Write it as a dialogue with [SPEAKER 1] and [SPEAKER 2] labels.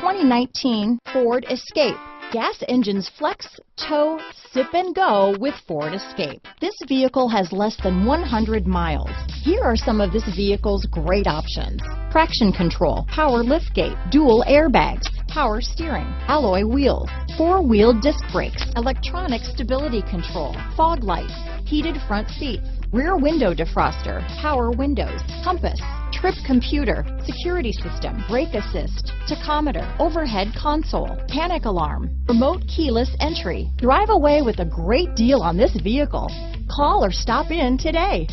[SPEAKER 1] 2019 Ford Escape. Gas engines flex, tow, sip and go with Ford Escape. This vehicle has less than 100 miles. Here are some of this vehicle's great options: traction control, power liftgate, dual airbags, power steering, alloy wheels, four-wheel disc brakes, electronic stability control, fog lights, heated front seats, rear window defroster, power windows, compass, trip computer, security system, brake assist, tachometer, overhead console, panic alarm, remote keyless entry. Drive away with a great deal on this vehicle. Call or stop in today.